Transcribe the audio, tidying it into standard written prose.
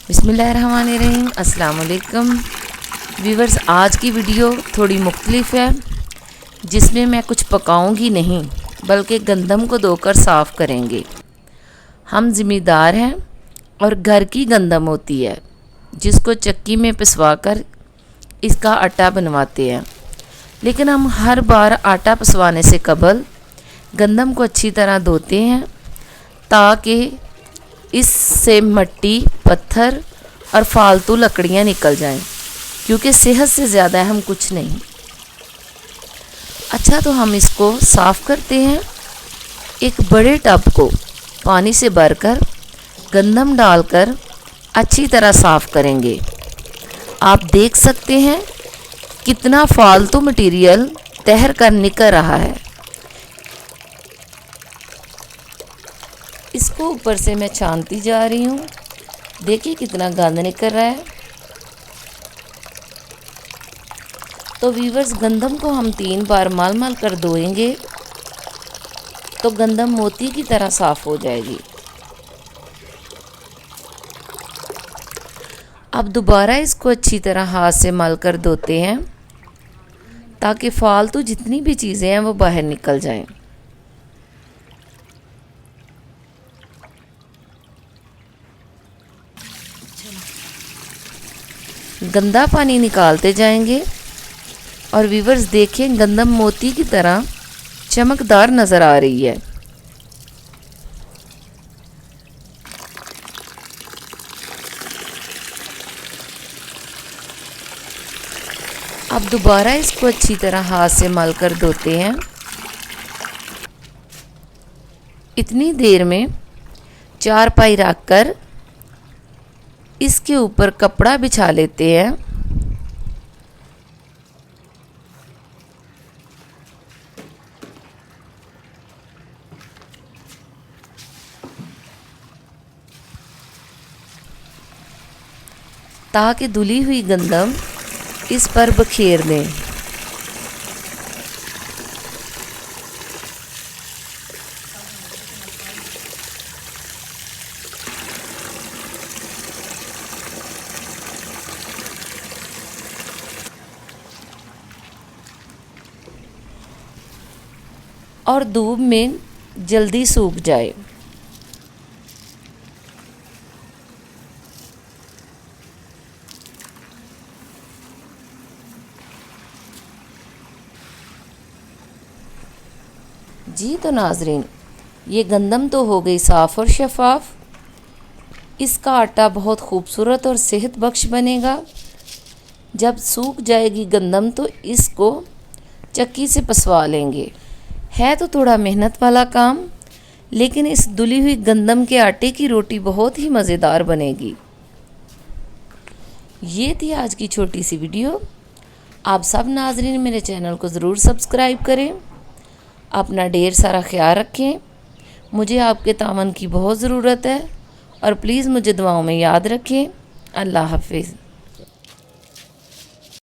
बिस्मिल्लाहिर्रहमानिर्रहीम। अस्सलाम वालेकुम व्यूवर्स, आज की वीडियो थोड़ी मुख्तलिफ है, जिसमें मैं कुछ पकाऊंगी नहीं बल्कि गंदम को धोकर साफ़ करेंगे। हम ज़िम्मेदार हैं और घर की गंदम होती है जिसको चक्की में पिसवा कर इसका आटा बनवाते हैं, लेकिन हम हर बार आटा पिसवाने से कबल गंदम को अच्छी तरह धोते हैं ताकि इससे मिट्टी, पत्थर और फालतू लकड़ियाँ निकल जाएं, क्योंकि सेहत से ज़्यादा हम कुछ नहीं। अच्छा, तो हम इसको साफ़ करते हैं। एक बड़े टब को पानी से भरकर गंदम डालकर अच्छी तरह साफ़ करेंगे। आप देख सकते हैं कितना फालतू मटेरियल तैर कर निकल रहा है। इसको ऊपर से मैं छानती जा रही हूँ। देखिए कितना गंद निकल रहा है। तो व्यूवर्स, गंदम को हम 3 बार मल कर धोएंगे तो गंदम मोती की तरह साफ़ हो जाएगी। अब दोबारा इसको अच्छी तरह हाथ से मल कर धोते हैं ताकि फालतू जितनी भी चीज़ें हैं वो बाहर निकल जाएं। गंदा पानी निकालते जाएंगे और व्यूवर्स देखें, गंदम मोती की तरह चमकदार नज़र आ रही है। अब दोबारा इसको अच्छी तरह हाथ से मल कर धोते हैं। इतनी देर में चारपाई रखकर इसके ऊपर कपड़ा बिछा लेते हैं। ताकि धुली हुई गंदम इस पर बखेर दें। और धूप में जल्दी सूख जाए। जी तो नाजरीन, ये गंदम तो हो गई साफ़ और शफाफ। इसका आटा बहुत खूबसूरत और सेहत बख्श बनेगा। जब सूख जाएगी गंदम तो इसको चक्की से पिसवा लेंगे। है तो थोड़ा मेहनत वाला काम, लेकिन इस धुली हुई गंदम के आटे की रोटी बहुत ही मज़ेदार बनेगी। ये थी आज की छोटी सी वीडियो। आप सब नाजरीन मेरे चैनल को ज़रूर सब्सक्राइब करें। अपना ढेर सारा ख्याल रखें। मुझे आपके तावन की बहुत ज़रूरत है और प्लीज़ मुझे दुआओं में याद रखें। अल्लाह हाफिज़।